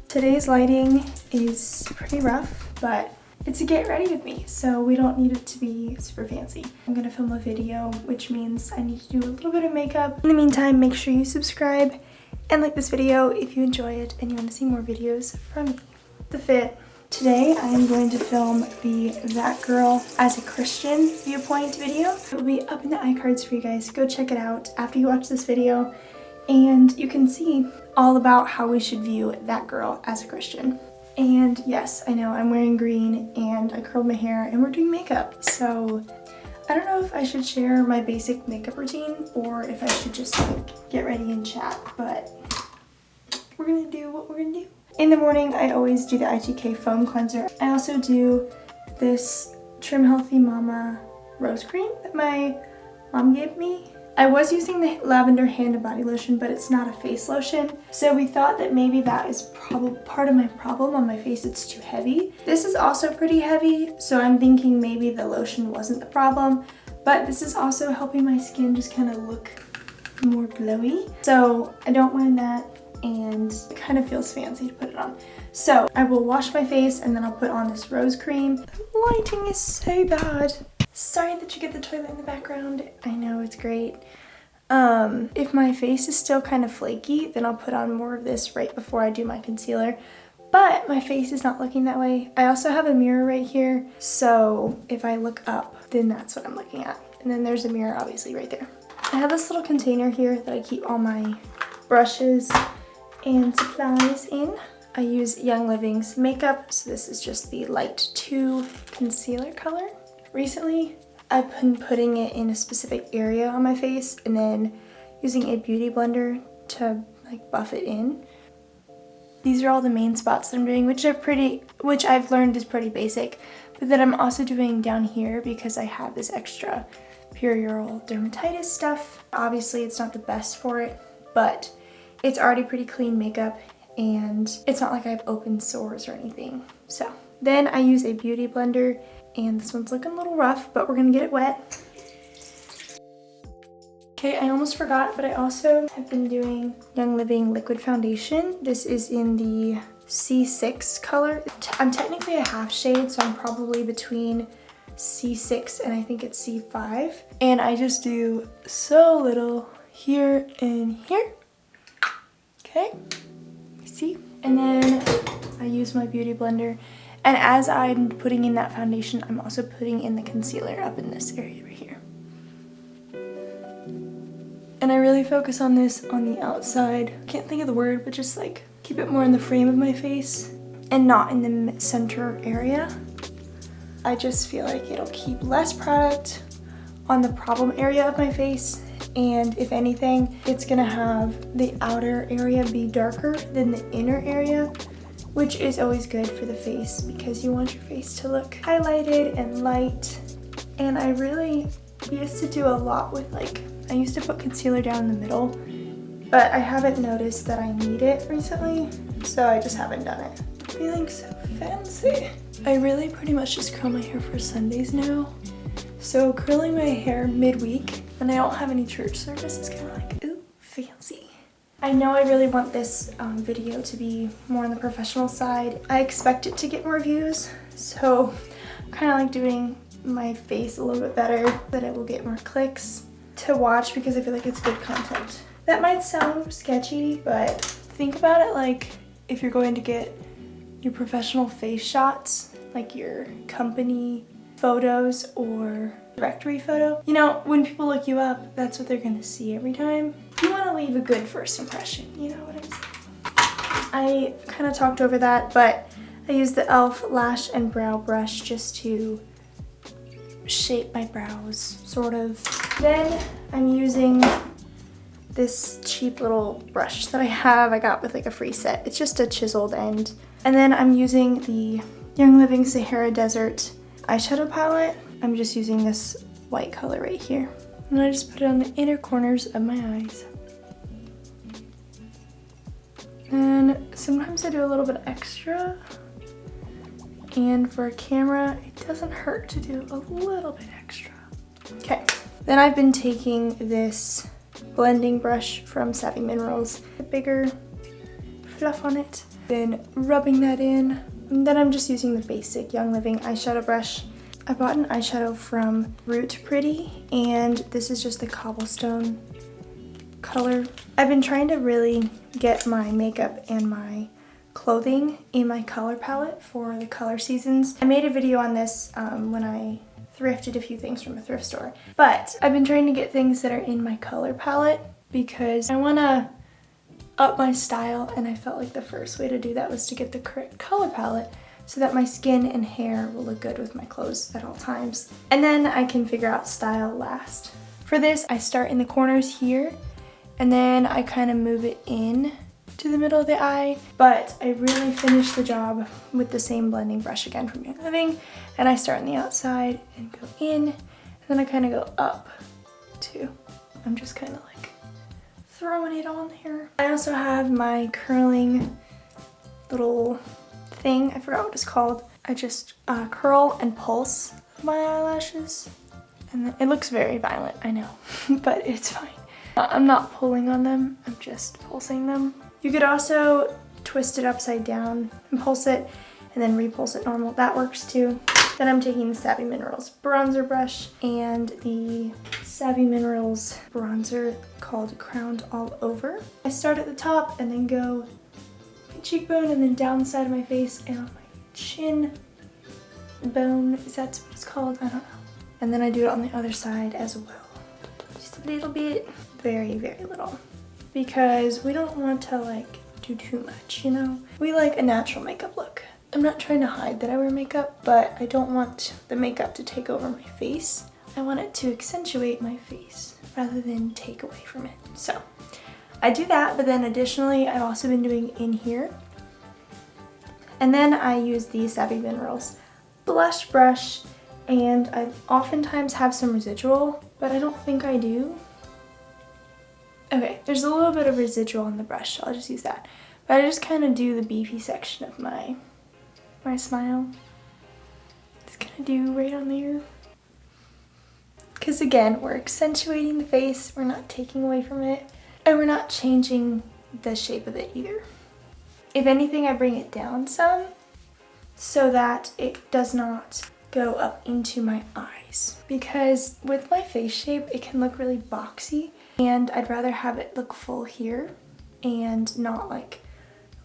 Today's lighting is pretty rough, but it's a get ready with me, so we don't need it to be super fancy. I'm gonna film a video, which means I need to do a little bit of makeup. In the meantime, make sure you subscribe and like this video if you enjoy it and you want to see more videos from me. The fit. Today I am going to film the That Girl as a Christian viewpoint video. It will be up in the iCards for you guys. Go check it out after you watch this video and you can see all about how we should view that girl as a Christian. And yes, I know I'm wearing green and I curled my hair and we're doing makeup. So I don't know if I should share my basic makeup routine or if I should just like get ready and chat, but we're gonna do what we're gonna do. In the morning, I always do the ITK foam cleanser. I also do this Trim Healthy Mama rose cream that my mom gave me. I was using the lavender hand and body lotion, but it's not a face lotion. So we thought that maybe that is probably part of my problem on my face. It's too heavy. This is also pretty heavy, so I'm thinking maybe the lotion wasn't the problem, but this is also helping my skin just kind of look more glowy. So I don't mind that, and it kind of feels fancy to put it on. So I will wash my face and then I'll put on this rose cream. The lighting is so bad. Sorry that you get the toilet in the background. I know, it's great. If my face is still kind of flaky, then I'll put on more of this right before I do my concealer. But my face is not looking that way. I also have a mirror right here, so if I look up, then that's what I'm looking at. And then there's a mirror obviously right there. I have this little container here that I keep all my brushes and supplies in. I use Young Living's makeup, so this is just the Light 2 concealer color. Recently, I've been putting it in a specific area on my face and then using a beauty blender to like buff it in. These are all the main spots that I'm doing, which I've learned is pretty basic, but then I'm also doing down here because I have this extra perioral dermatitis stuff. Obviously, it's not the best for it, but it's already pretty clean makeup and it's not like I have open sores or anything. So then I use a beauty blender, and this one's looking a little rough, but we're gonna get it wet. Okay, I almost forgot, but I also have been doing Young Living liquid foundation. This is in the C6 color. I'm technically a half shade, so I'm probably between C6 and I think it's C5. And I just do so little here and here. Okay, see? And then I use my beauty blender. And as I'm putting in that foundation, I'm also putting in the concealer up in this area right here. And I really focus on this on the outside. Can't think of the word, but just like keep it more in the frame of my face and not in the center area. I just feel like it'll keep less product on the problem area of my face. And if anything, it's gonna have the outer area be darker than the inner area, which is always good for the face because you want your face to look highlighted and light. And I really used to do a lot with I used to put concealer down in the middle, but I haven't noticed that I need it recently, so I just haven't done it. Feeling so fancy. I really pretty much just curl my hair for Sundays now. So curling my hair midweek when I don't have any church service is kind of like, ooh, fancy. I know I really want this video to be more on the professional side. I expect it to get more views, so I'm kind of like doing my face a little bit better, that it will get more clicks to watch because I feel like it's good content. That might sound sketchy, but think about it like if you're going to get your professional face shots, like your company photos or directory photo. You know, when people look you up, that's what they're gonna see every time. You wanna leave a good first impression, you know what I'm saying? I kind of talked over that, but I use the e.l.f. lash and brow brush just to shape my brows, sort of. Then I'm using this cheap little brush that I have. I got with like a free set. It's just a chiseled end. And then I'm using the Young Living Sahara Desert eyeshadow palette. I'm just using this white color right here. And I just put it on the inner corners of my eyes. And sometimes I do a little bit extra. And for a camera, it doesn't hurt to do a little bit extra. Okay, then I've been taking this blending brush from Savvy Minerals, the bigger fluff on it. Then rubbing that in. And then I'm just using the basic Young Living eyeshadow brush. I bought an eyeshadow from Root Pretty, and this is just the cobblestone color. I've been trying to really get my makeup and my clothing in my color palette for the color seasons. I made a video on this when I thrifted a few things from a thrift store, but I've been trying to get things that are in my color palette because I want to up my style, and I felt like the first way to do that was to get the correct color palette so that my skin and hair will look good with my clothes at all times. And then I can figure out style last. For this, I start in the corners here, and then I kind of move it in to the middle of the eye, but I really finish the job with the same blending brush again from Young Living, and I start on the outside and go in, and then I kind of go up too. I'm just kind of like throwing it on there. I also have my curling little thing, I forgot what it's called. I just curl and pulse my eyelashes, and then it looks very violent, I know, but it's fine. I'm not pulling on them, I'm just pulsing them. You could also twist it upside down and pulse it, and then repulse it normal. That works too. Then I'm taking the Savvy Minerals bronzer brush and the Savvy Minerals bronzer called Crowned All Over. I start at the top and then go my cheekbone and then down the side of my face and on my chin bone. Is that what it's called? I don't know. And then I do it on the other side as well. Just a little bit. Very, very little. Because we don't want to like do too much, you know? We like a natural makeup look. I'm not trying to hide that I wear makeup, but I don't want the makeup to take over my face. I want it to accentuate my face rather than take away from it. So I do that, but then additionally, I've also been doing in here. And then I use the Savvy Minerals blush brush, and I oftentimes have some residual, but I don't think I do. Okay, there's a little bit of residual on the brush, so I'll just use that. But I just kind of do the beefy section of my smile. Just gonna do right on there. Because again, we're accentuating the face, we're not taking away from it, and we're not changing the shape of it either. If anything, I bring it down some so that it does not go up into my eyes. Because with my face shape, it can look really boxy, and I'd rather have it look full here and not like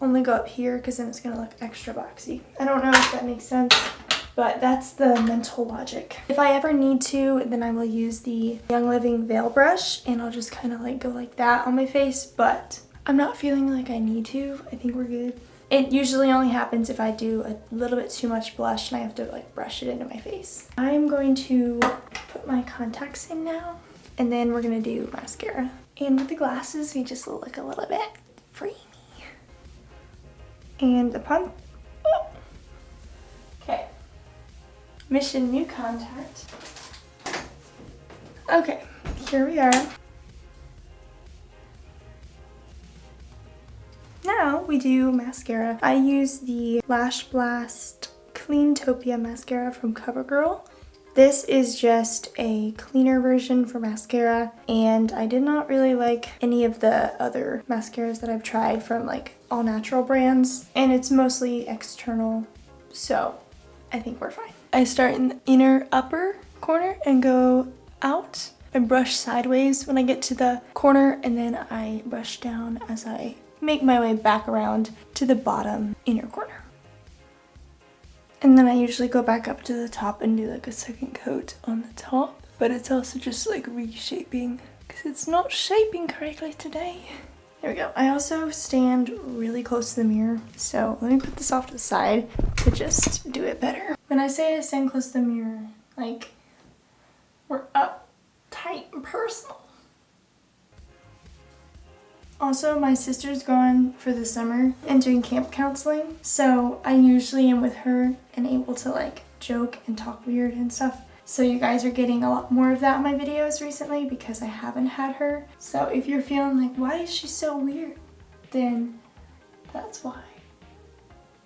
only go up here, because then it's gonna look extra boxy. I don't know if that makes sense, but that's the mental logic. If I ever need to, then I will use the Young Living Veil brush, and I'll just kind of like go like that on my face, but I'm not feeling like I need to. I think we're good. It usually only happens if I do a little bit too much blush and I have to like brush it into my face. I'm going to put my contacts in now, and then we're gonna do mascara. And with the glasses, we just look a little bit freaky. And upon, oh. Okay, Mission New Contact. Okay, here we are. Now we do mascara. I use the Lash Blast Cleantopia mascara from CoverGirl. This is just a cleaner version for mascara, and I did not really like any of the other mascaras that I've tried from like all natural brands, and it's mostly external, so I think we're fine. I start in the inner upper corner and go out. I brush sideways when I get to the corner, and then I brush down as I make my way back around to the bottom inner corner. And then I usually go back up to the top and do like a second coat on the top, but it's also just like reshaping because it's not shaping correctly today. There we go. I also stand really close to the mirror, so let me put this off to the side to just do it better. When I say I stand close to the mirror, like we're up tight and personal. Also, my sister's gone for the summer and doing camp counseling, so I usually am with her and able to like joke and talk weird and stuff. So you guys are getting a lot more of that in my videos recently because I haven't had her. So if you're feeling like, why is she so weird? Then that's why.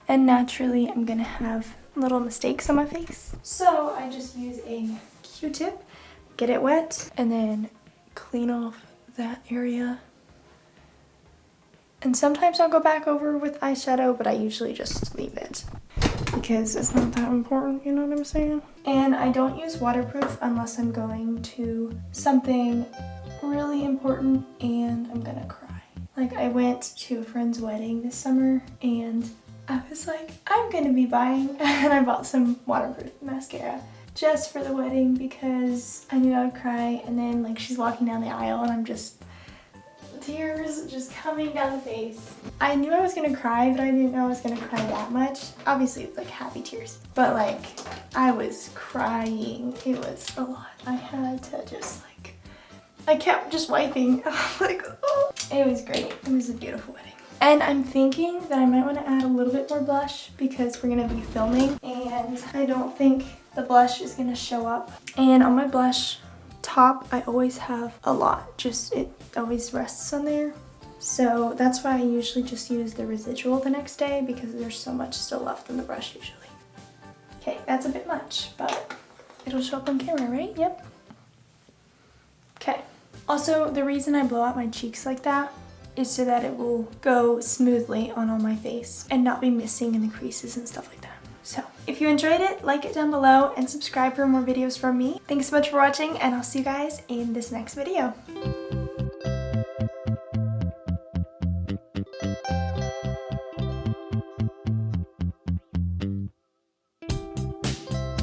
And naturally, I'm gonna have little mistakes on my face. So I just use a Q-tip, get it wet, and then clean off that area. And sometimes I'll go back over with eyeshadow, but I usually just leave it because it's not that important, you know what I'm saying? And I don't use waterproof unless I'm going to something really important and I'm gonna cry. Like I went to a friend's wedding this summer and I was like, I'm gonna be buying, and I bought some waterproof mascara just for the wedding because I knew I would cry. And then like she's walking down the aisle and I'm just, tears just coming down the face. I knew I was gonna cry, but I didn't know I was gonna cry that much. Obviously it was like happy tears, but like I was crying. It was a lot. I had to just like, I kept just wiping. Like, oh. It was great. It was a beautiful wedding. And I'm thinking that I might want to add a little bit more blush because we're going to be filming and I don't think the blush is going to show up. And on my blush top, I always have a lot. Just, it always rests on there. So that's why I usually just use the residual the next day because there's so much still left in the brush usually. Okay, that's a bit much, but it'll show up on camera, right? Yep. Okay. Also, the reason I blow out my cheeks like that is so that it will go smoothly on all my face and not be missing in the creases and stuff like that. So if you enjoyed it, like it down below and subscribe for more videos from me. Thanks so much for watching and I'll see you guys in this next video.